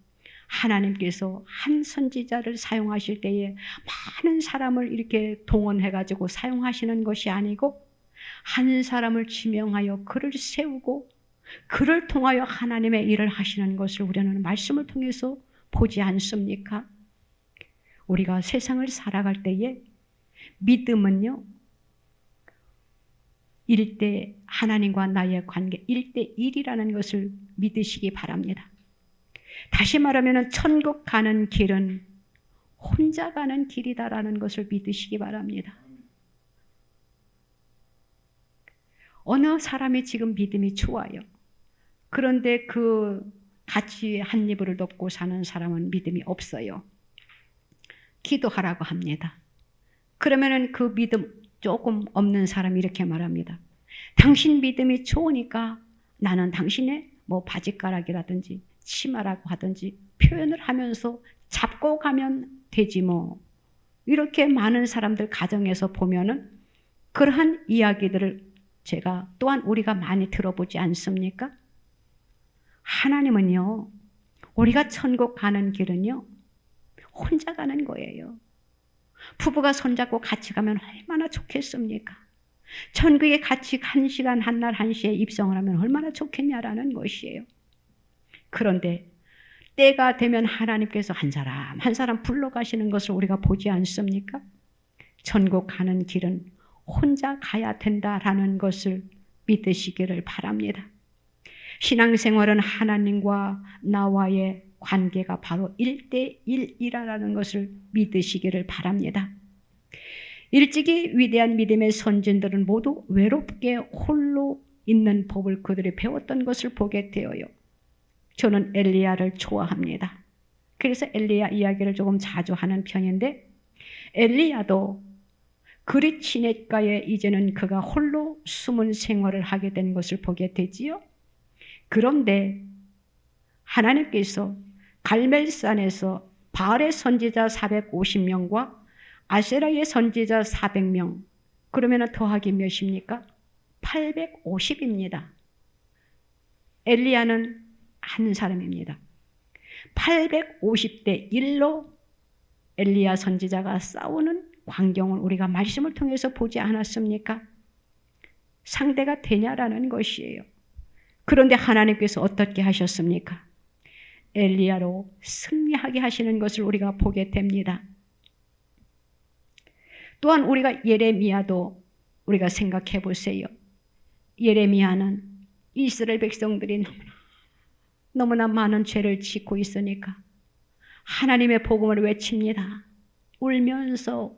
하나님께서 한 선지자를 사용하실 때에 많은 사람을 이렇게 동원해가지고 사용하시는 것이 아니고 한 사람을 지명하여 그를 세우고 그를 통하여 하나님의 일을 하시는 것을 우리는 말씀을 통해서 보지 않습니까? 우리가 세상을 살아갈 때에 믿음은요 1대 하나님과 나의 관계 1대1이라는 것을 믿으시기 바랍니다. 다시 말하면 천국 가는 길은 혼자 가는 길이다라는 것을 믿으시기 바랍니다. 어느 사람이 지금 믿음이 좋아요. 그런데 같이 한 이불을 덮고 사는 사람은 믿음이 없어요. 기도하라고 합니다. 그러면은 그 믿음 조금 없는 사람이 이렇게 말합니다. 당신 믿음이 좋으니까 나는 당신의 바지가락이라든지 치마라고 하든지 표현을 하면서 잡고 가면 되지 뭐. 이렇게 많은 사람들 가정에서 보면은 그러한 이야기들을 제가 또한 우리가 많이 들어보지 않습니까? 하나님은요, 우리가 천국 가는 길은요, 혼자 가는 거예요. 부부가 손잡고 같이 가면 얼마나 좋겠습니까? 천국에 같이 1시간, 한날 1시에 입성을 하면 얼마나 좋겠냐라는 것이에요. 그런데 때가 되면 하나님께서 한 사람 한 사람 불러가시는 것을 우리가 보지 않습니까? 천국 가는 길은 혼자 가야 된다라는 것을 믿으시기를 바랍니다. 신앙생활은 하나님과 나와의 관계가 바로 1대1이라는 것을 믿으시기를 바랍니다. 일찍이 위대한 믿음의 선진들은 모두 외롭게 홀로 있는 법을 그들이 배웠던 것을 보게 되어요. 저는 엘리야를 좋아합니다. 그래서 엘리야 이야기를 조금 자주 하는 편인데, 엘리야도 그리 시냇가에 이제는 그가 홀로 숨은 생활을 하게 된 것을 보게 되지요. 그런데 하나님께서 갈멜산에서 바알의 선지자 450명과 아세라의 선지자 400명, 그러면 더하기 몇입니까? 850입니다. 엘리야는 한 사람입니다. 850대 1로 엘리야 선지자가 싸우는 광경을 우리가 말씀을 통해서 보지 않았습니까? 상대가 되냐라는 것이에요. 그런데 하나님께서 어떻게 하셨습니까? 엘리야로 승리하게 하시는 것을 우리가 보게 됩니다. 또한 우리가 예레미야도 우리가 생각해 보세요. 예레미야는 이스라엘 백성들이 너무나 많은 죄를 짓고 있으니까 하나님의 복음을 외칩니다. 울면서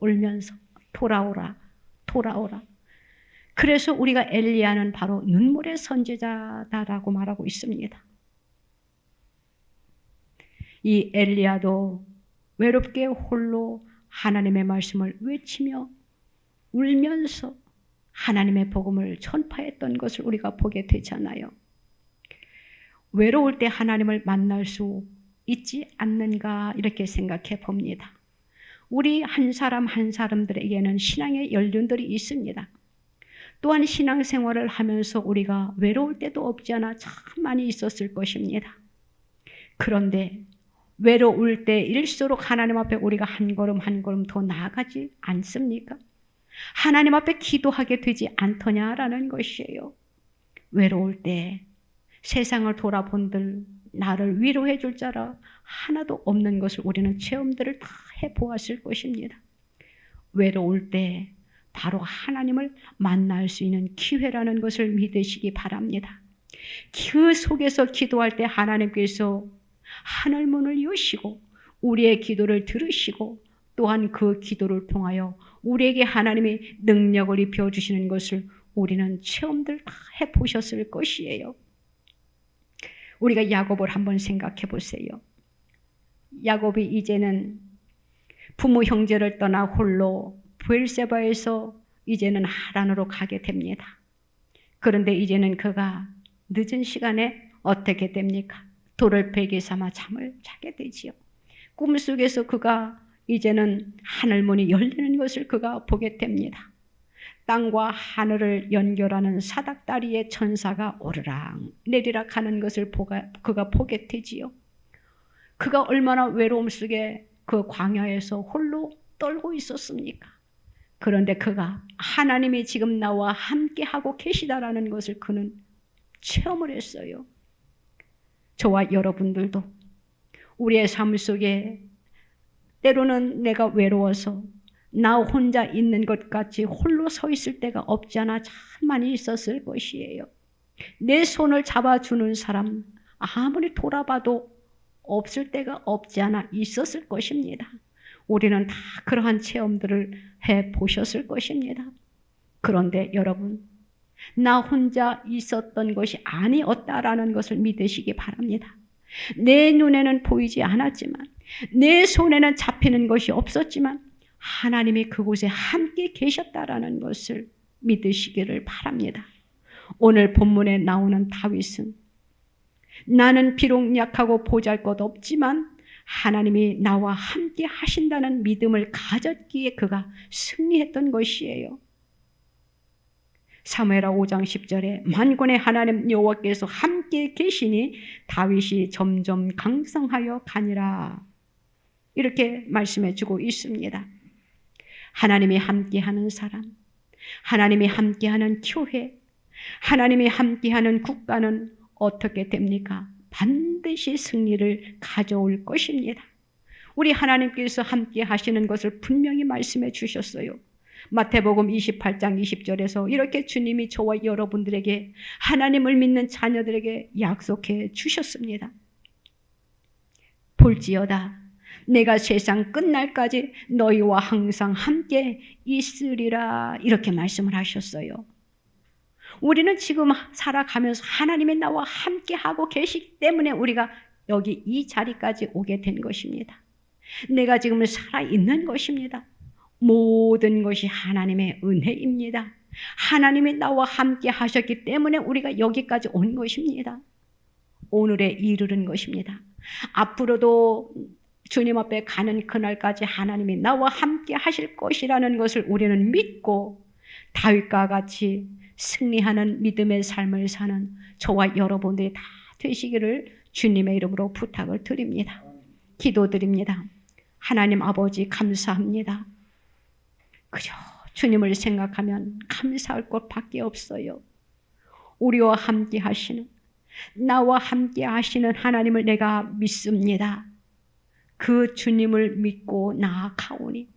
돌아오라, 돌아오라. 그래서 우리가 엘리야는 바로 눈물의 선지자다라고 말하고 있습니다. 이 엘리야도 외롭게 홀로 하나님의 말씀을 외치며 울면서 하나님의 복음을 전파했던 것을 우리가 보게 되잖아요. 외로울 때 하나님을 만날 수 있지 않는가 이렇게 생각해 봅니다. 우리 한 사람 한 사람들에게는 신앙의 연륜들이 있습니다. 또한 신앙생활을 하면서 우리가 외로울 때도 없지 않아 참 많이 있었을 것입니다. 그런데 외로울 때일수록 하나님 앞에 우리가 한 걸음 한 걸음 더 나아가지 않습니까? 하나님 앞에 기도하게 되지 않더냐라는 것이에요. 외로울 때 세상을 돌아본들 나를 위로해 줄 자라 하나도 없는 것을 우리는 체험들을 다 해보았을 것입니다. 외로울 때 바로 하나님을 만날 수 있는 기회라는 것을 믿으시기 바랍니다. 그 속에서 기도할 때 하나님께서 하늘문을 여시고 우리의 기도를 들으시고 또한 그 기도를 통하여 우리에게 하나님의 능력을 입혀주시는 것을 우리는 체험들 다 해보셨을 것이에요. 우리가 야곱을 한번 생각해 보세요. 야곱이 이제는 부모 형제를 떠나 홀로 브엘세바에서 이제는 하란으로 가게 됩니다. 그런데 이제는 그가 늦은 시간에 어떻게 됩니까? 돌을 베개 삼아 잠을 자게 되지요. 꿈속에서 그가 이제는 하늘문이 열리는 것을 그가 보게 됩니다. 땅과 하늘을 연결하는 사닥다리의 천사가 오르락 내리락 하는 것을 그가 보게 되지요. 그가 얼마나 외로움 속에 그 광야에서 홀로 떨고 있었습니까? 그런데 그가 하나님이 지금 나와 함께하고 계시다라는 것을 그는 체험을 했어요. 저와 여러분들도 우리의 삶 속에 때로는 내가 외로워서 나 혼자 있는 것 같이 홀로 서 있을 때가 없지 않아 참 많이 있었을 것이에요. 내 손을 잡아주는 사람 아무리 돌아봐도 없을 때가 없지 않아 있었을 것입니다. 우리는 다 그러한 체험들을 해보셨을 것입니다. 그런데 여러분, 나 혼자 있었던 것이 아니었다라는 것을 믿으시기 바랍니다. 내 눈에는 보이지 않았지만, 내 손에는 잡히는 것이 없었지만 하나님이 그곳에 함께 계셨다라는 것을 믿으시기를 바랍니다. 오늘 본문에 나오는 다윗은 나는 비록 약하고 보잘것없지만 하나님이 나와 함께 하신다는 믿음을 가졌기에 그가 승리했던 것이에요. 사무엘하 5장 10절에 만군의 하나님 여호와께서 함께 계시니 다윗이 점점 강성하여 가니라, 이렇게 말씀해 주고 있습니다. 하나님이 함께하는 사람, 하나님이 함께하는 교회, 하나님이 함께하는 국가는 어떻게 됩니까? 반드시 승리를 가져올 것입니다. 우리 하나님께서 함께 하시는 것을 분명히 말씀해 주셨어요. 마태복음 28장 20절에서 이렇게 주님이 저와 여러분들에게, 하나님을 믿는 자녀들에게 약속해 주셨습니다. 볼지어다 내가 세상 끝날까지 너희와 항상 함께 있으리라, 이렇게 말씀을 하셨어요. 우리는 지금 살아가면서 하나님이 나와 함께 하고 계시기 때문에 우리가 여기 이 자리까지 오게 된 것입니다. 내가 지금 살아있는 것입니다. 모든 것이 하나님의 은혜입니다. 하나님이 나와 함께 하셨기 때문에 우리가 여기까지 온 것입니다. 오늘에 이르는 것입니다. 앞으로도 주님 앞에 가는 그날까지 하나님이 나와 함께 하실 것이라는 것을 우리는 믿고 다윗과 같이 승리하는 믿음의 삶을 사는 저와 여러분들이 다 되시기를 주님의 이름으로 부탁을 드립니다. 기도드립니다. 하나님 아버지 감사합니다. 그저 주님을 생각하면 감사할 것밖에 없어요. 우리와 함께 하시는, 나와 함께 하시는 하나님을 내가 믿습니다. 그 주님을 믿고 나아가오니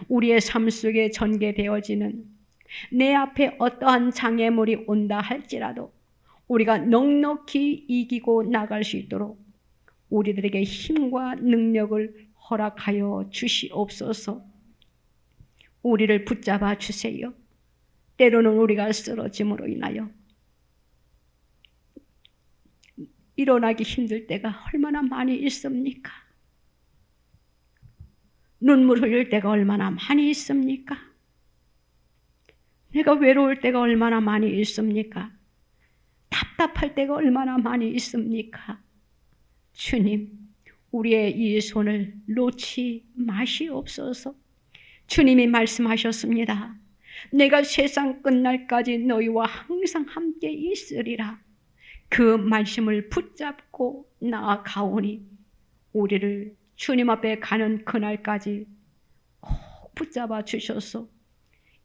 우리의 삶 속에 전개되어지는 내 앞에 어떠한 장애물이 온다 할지라도 우리가 넉넉히 이기고 나갈 수 있도록 우리들에게 힘과 능력을 허락하여 주시옵소서. 우리를 붙잡아 주세요. 때로는 우리가 쓰러짐으로 인하여 일어나기 힘들 때가 얼마나 많이 있습니까? 눈물 흘릴 때가 얼마나 많이 있습니까? 내가 외로울 때가 얼마나 많이 있습니까? 답답할 때가 얼마나 많이 있습니까? 주님, 우리의 이 손을 놓지 마시옵소서. 주님이 말씀하셨습니다. 내가 세상 끝날까지 너희와 항상 함께 있으리라. 그 말씀을 붙잡고 나아가오니 우리를 주님 앞에 가는 그날까지 꼭 붙잡아 주셔서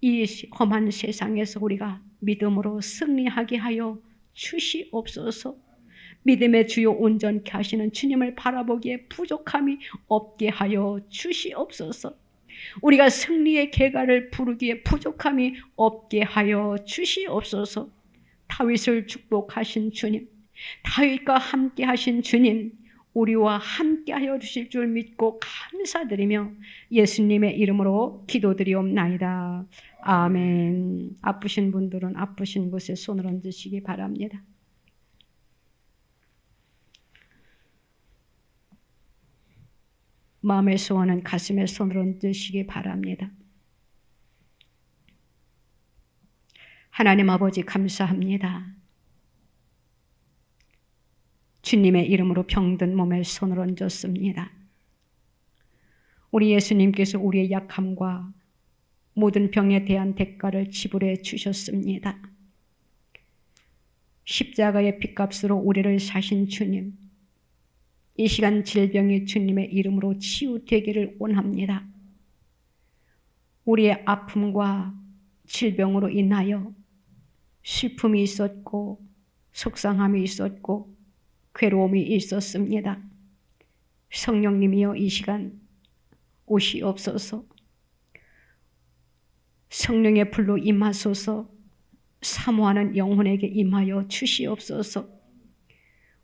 이 험한 세상에서 우리가 믿음으로 승리하게 하여 주시옵소서. 믿음의 주요 온전케 하시는 주님을 바라보기에 부족함이 없게 하여 주시옵소서. 우리가 승리의 계가를 부르기에 부족함이 없게 하여 주시옵소서. 다윗을 축복하신 주님, 다윗과 함께 하신 주님, 우리와 함께 하여 주실 줄 믿고 감사드리며 예수님의 이름으로 기도드리옵나이다. 아멘. 아프신 분들은 아프신 곳에 손을 얹으시기 바랍니다. 마음의 소원은 가슴에 손을 얹으시기 바랍니다. 하나님 아버지 감사합니다. 주님의 이름으로 병든 몸에 손을 얹었습니다. 우리 예수님께서 우리의 약함과 모든 병에 대한 대가를 지불해 주셨습니다. 십자가의 핏값으로 우리를 사신 주님, 이 시간 질병이 주님의 이름으로 치유되기를 원합니다. 우리의 아픔과 질병으로 인하여 슬픔이 있었고 속상함이 있었고 괴로움이 있었습니다. 성령님이여 이 시간 오시옵소서. 성령의 불로 임하소서. 사모하는 영혼에게 임하여 주시옵소서.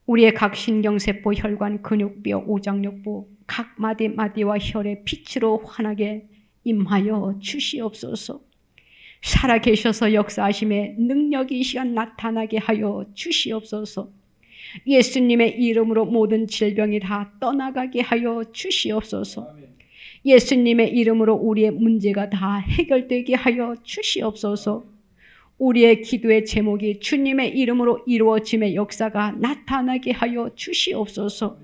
우리의 각 신경세포, 혈관, 근육뼈, 오장육부, 각 마디마디와 혈의 빛으로 환하게 임하여 주시옵소서. 살아계셔서 역사하심의 능력이 이 시간 나타나게 하여 주시옵소서. 예수님의 이름으로 모든 질병이 다 떠나가게 하여 주시옵소서. 예수님의 이름으로 우리의 문제가 다 해결되게 하여 주시옵소서. 우리의 기도의 제목이 주님의 이름으로 이루어짐의 역사가 나타나게 하여 주시옵소서.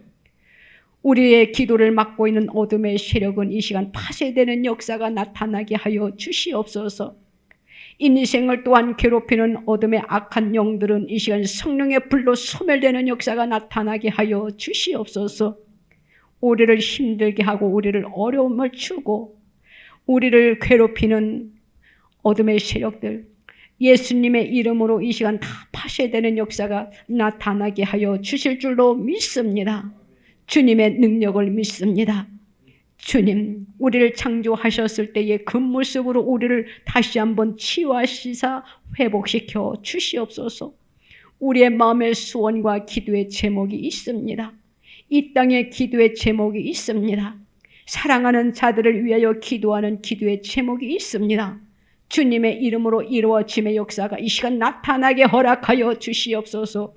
우리의 기도를 막고 있는 어둠의 세력은 이 시간 파쇄되는 역사가 나타나게 하여 주시옵소서. 인생을 또한 괴롭히는 어둠의 악한 영들은 이 시간 성령의 불로 소멸되는 역사가 나타나게 하여 주시옵소서. 우리를 힘들게 하고 우리를 어려움을 주고 우리를 괴롭히는 어둠의 세력들, 예수님의 이름으로 이 시간 다 파쇄되는 역사가 나타나게 하여 주실 줄로 믿습니다. 주님의 능력을 믿습니다. 주님, 우리를 창조하셨을 때의 그 모습으로 우리를 다시 한번 치유하시사 회복시켜 주시옵소서. 우리의 마음의 소원과 기도의 제목이 있습니다. 이 땅에 기도의 제목이 있습니다. 사랑하는 자들을 위하여 기도하는 기도의 제목이 있습니다. 주님의 이름으로 이루어짐의 역사가 이 시간 나타나게 허락하여 주시옵소서.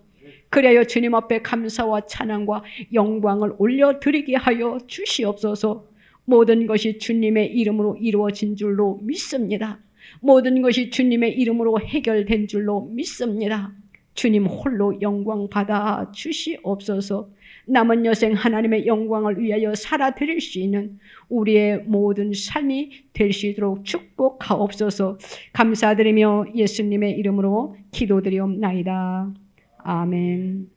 그래야 주님 앞에 감사와 찬양과 영광을 올려드리게 하여 주시옵소서. 모든 것이 주님의 이름으로 이루어진 줄로 믿습니다. 모든 것이 주님의 이름으로 해결된 줄로 믿습니다. 주님 홀로 영광 받아 주시옵소서. 남은 여생 하나님의 영광을 위하여 살아드릴 수 있는 우리의 모든 삶이 될 수 있도록 축복하옵소서. 감사드리며 예수님의 이름으로 기도드리옵나이다. 아멘.